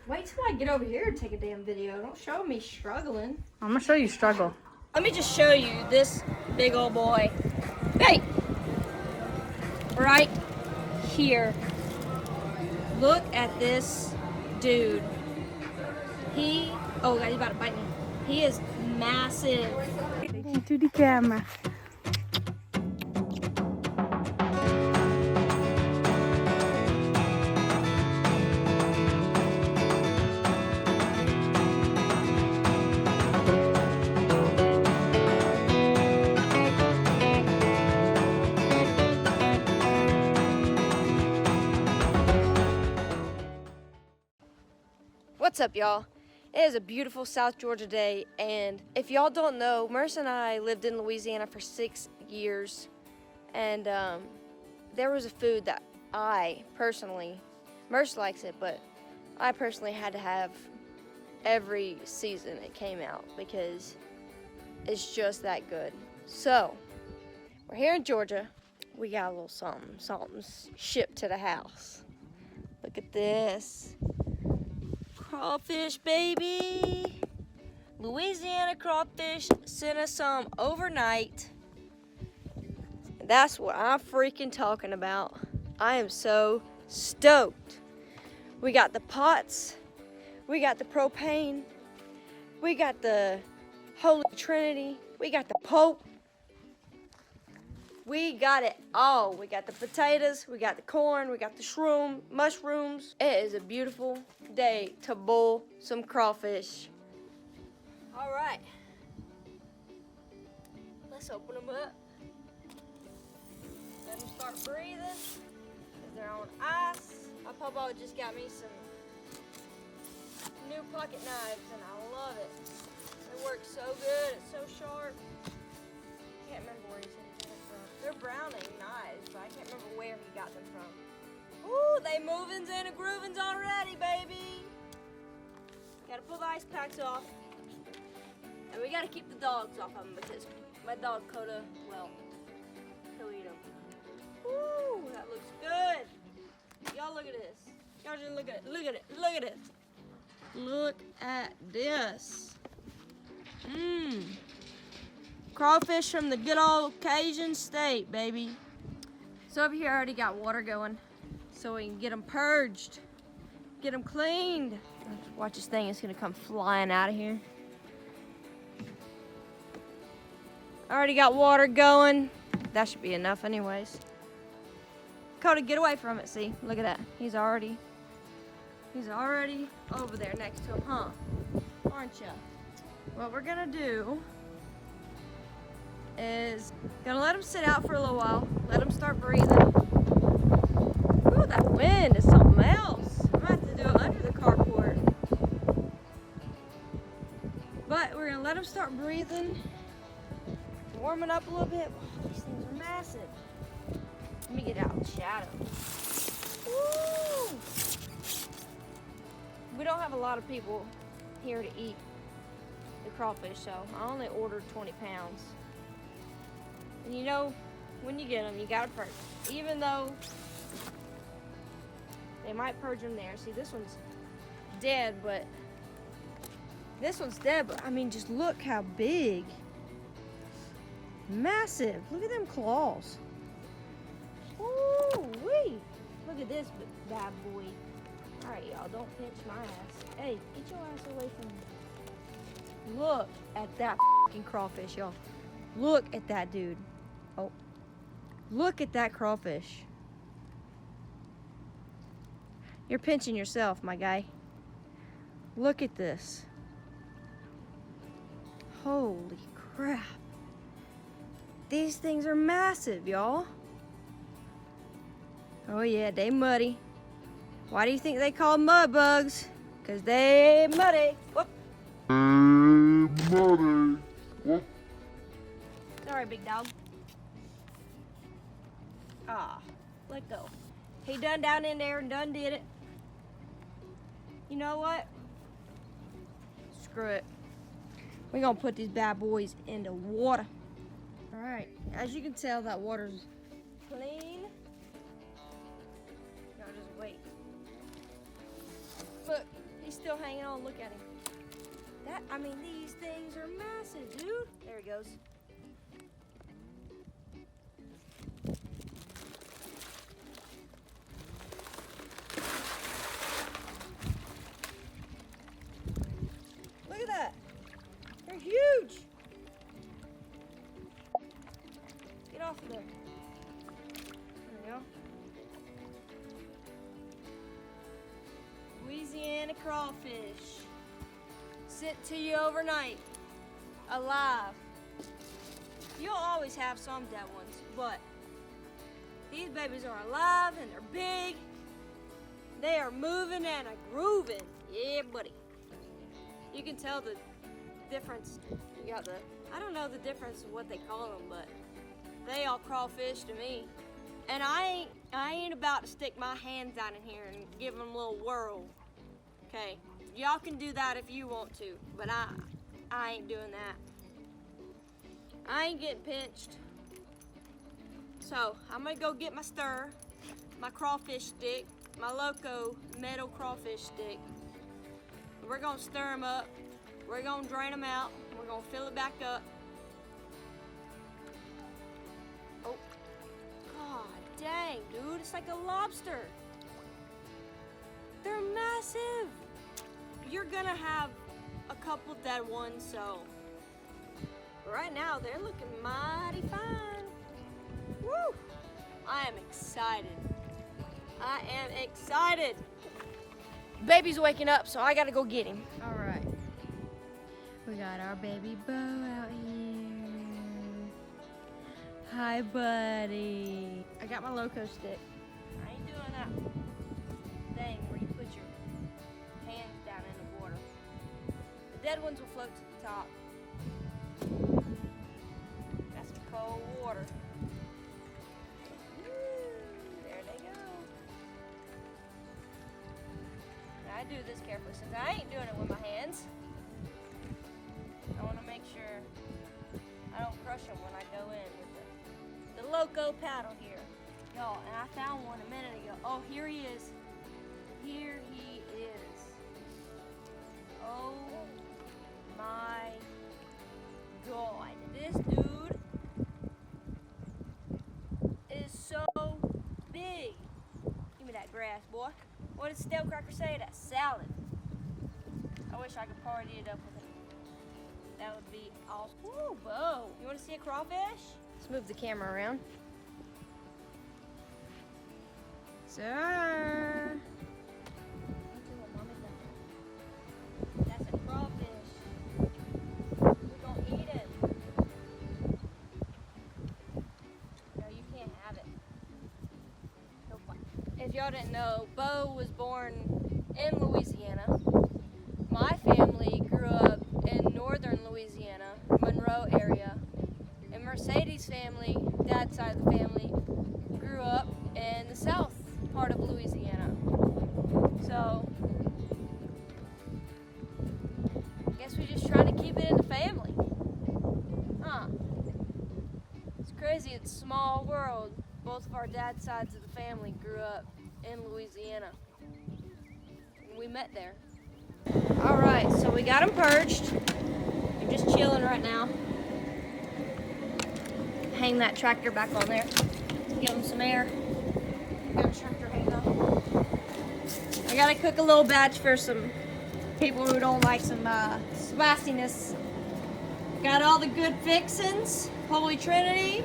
Wait till I get over here and take a damn video. Don't show me struggling. I'm gonna show you struggle. Let me just show you this big old boy. Hey! Right here. Look at this dude. Oh God, he's about to bite me. He is massive. To the camera. What's up, y'all? It is a beautiful South Georgia day, and if y'all don't know, Merce and I lived in Louisiana for 6 years, and there was a food that I personally, Merce likes it, but I personally had to have every season it came out because it's just that good. So, we're here in Georgia. We got a little something shipped to the house. Look at this. Crawfish, baby. Louisiana Crawfish sent us some overnight. That's what I'm freaking talking about. I am so stoked. We got the pots. We got the propane. We got the Holy Trinity. We got the Pope. We got it all. We got the potatoes, we got the corn, we got the mushrooms. It is a beautiful day to boil some crawfish. All right, let's open them up. Let them start breathing, because they're on ice. My papa just got me some new pocket knives, and I love it. They work so good, it's so sharp. I can't remember where he said he got it from. They're Browning knives, but I can't remember where he got them from. Ooh, they movins and a groovins already, baby. Gotta pull the ice packs off. And we gotta keep the dogs off of them because my dog Coda, well, he'll eat them. Ooh, that looks good. Y'all look at this. Y'all just look at it. Look at it. Look at it. Look at this. Mmm. Crawfish from the good old Cajun state, baby. So over here I already got water going so we can get them purged, get them cleaned. Watch this thing, it's gonna come flying out of here. I already got water going. That should be enough anyways. Coda, get away from it, see? Look at that. He's already over there next to him, huh? Aren't ya? What we're gonna do is gonna let them sit out for a little while, let them start breathing. Ooh, that wind is something else. I'm gonna have to do it under the carport. But we're gonna let them start breathing, warming up a little bit. Oh, these things are massive. Let me get out in the shadow. Woo! We don't have a lot of people here to eat the crawfish, so I only ordered 20 pounds. And you know, when you get them, you gotta purge. Even though they might purge them there. See, this one's dead, but I mean, just look how big. Massive. Look at them claws. Ooh-wee. Look at this bad boy. All right, y'all, don't pinch my ass. Hey, get your ass away from me. Look at that fucking crawfish, y'all. Look at that dude. Oh, look at that crawfish. You're pinching yourself, my guy. Look at this. Holy crap. These things are massive, y'all. Oh yeah, they muddy. Why do you think they call mud bugs? Because they muddy. Whoop. Muddy. Whoop. Sorry, big dog. Ah, let go. He done down in there and done did it. You know what? Screw it. We're gonna put these bad boys into water. All right, as you can tell, that water's clean. Now just wait. Look, he's still hanging on. Look at him. I mean, these things are massive, dude. There he goes. Look at that. They're huge. Get off of there. There we go. Louisiana crawfish. Sent to you overnight. Alive. You'll always have some dead ones, but these babies are alive and they're big. They are moving and grooving. Yeah, buddy. You can tell the difference. You got I don't know the difference of what they call them, but they all crawfish to me. And I ain't about to stick my hands down in here and give them a little whirl. Okay, y'all can do that if you want to, but I ain't doing that. I ain't getting pinched. So I'm gonna go get my stir, my crawfish stick, my Loco metal crawfish stick. We're gonna stir them up. We're gonna drain them out. We're gonna fill it back up. Oh, God dang, dude, it's like a lobster. They're massive. You're gonna have a couple dead ones, so right now they're looking mighty fine. Woo! I am excited. I am excited. Baby's waking up, so I gotta go get him. All right. We got our baby Bo out here. Hi, buddy. I got my Loco stick. I ain't doing that thing where you put your hands down in the water. The dead ones will float to the top. That's some cold water. Woo, there they go. Now I do this carefully since I ain't doing it with my hands. I want to make sure I don't crush them when I go in with the Loco paddle here. Y'all, and I found one a minute ago. Oh, here he is. Here he is. Oh my God. This dude is so big. Give me that grass, boy. What did Stale Cracker say? That's salad. I wish I could party it up with it. That would be awesome. Woo, Bo. You want to see a crawfish? Let's move the camera around. Sir. That's a crawfish. We're gonna eat it. No, you can't have it. Nope. If y'all didn't know, Bo was born in Louisiana. My family grew up in northern Louisiana, Monroe area. And Mercedes' family, dad's side of the family, grew up in the south part of Louisiana. So, I guess we're just trying to keep it in the family. Huh. It's crazy, it's a small world. Both of our dad's sides of the family grew up in Louisiana. And we met there. Alright, so we got them perched. They're just chilling right now. Hang that tractor back on there. Give them some air. Got a tractor hanging on. I gotta cook a little batch for some people who don't like some spiciness. Got all the good fixins. Holy Trinity.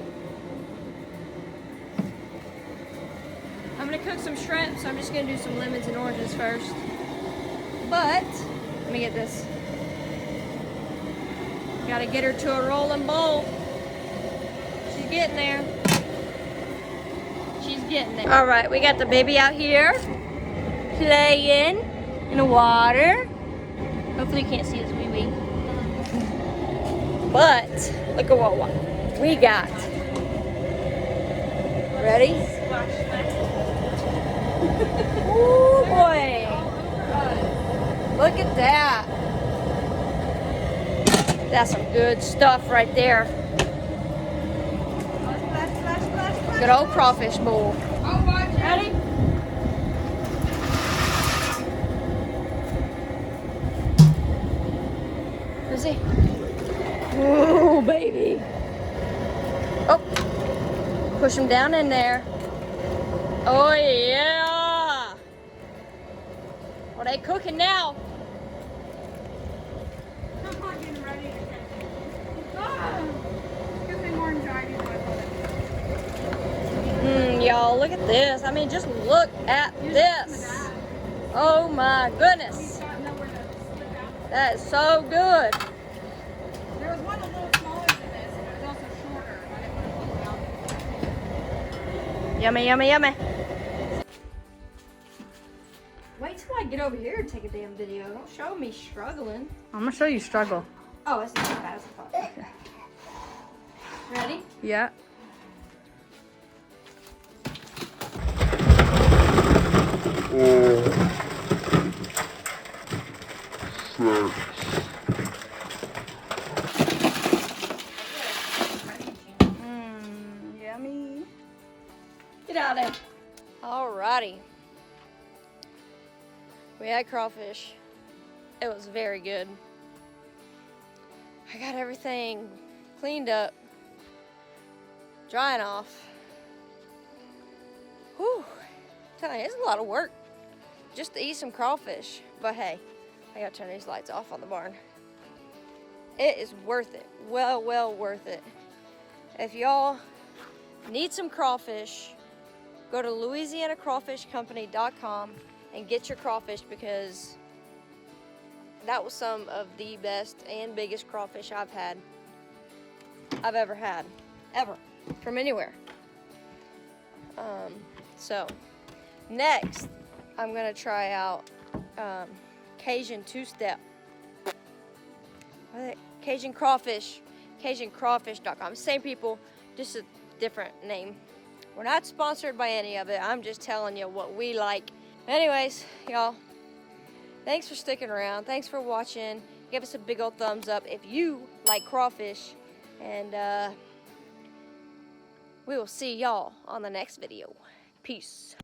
I'm gonna cook some shrimp, so I'm just gonna do some lemons and oranges first. But, let me get this. Gotta get her to a rolling bowl. She's getting there. She's getting there. All right, we got the baby out here playing in the water. Hopefully you can't see his wee-wee. But, look at what we got. Ready? Ooh, boy. Look at that. That's some good stuff right there. Good old crawfish bowl. Ready? see. Oh, baby. Oh, push them down in there. Oh, yeah. Well, they cooking now. I'm not getting ready to catch it. It's because they more anxiety than I thought. Y'all, look at this. I mean, just look at this. Oh, my goodness. That is so good. There was one a little smaller than this, and it was also shorter. I didn't want to pull it out. Yummy, yummy, yummy. Wait till I get over here and take a damn video. Don't show me struggling. I'm gonna show you struggle. Oh, it's not as bad as I thought. Okay. Ready? Yeah. Yummy. Get out of there. Alrighty. We had crawfish. It was very good. I got everything cleaned up, drying off. Whew. Telling you, it's a lot of work just to eat some crawfish. But hey, I gotta turn these lights off on the barn. It is worth it. Well worth it. If y'all need some crawfish, go to LouisianaCrawfishCompany.com and get your crawfish, because that was some of the best and biggest crawfish I've ever had, ever, from anywhere. So next, I'm gonna try out Cajun two-step. Cajun crawfish, CajunCrawfish.com. Same people, just a different name. We're not sponsored by any of it. I'm just telling you what we like. Anyways, y'all, thanks for sticking around. Thanks for watching. Give us a big old thumbs up if you like crawfish. And we will see y'all on the next video. Peace.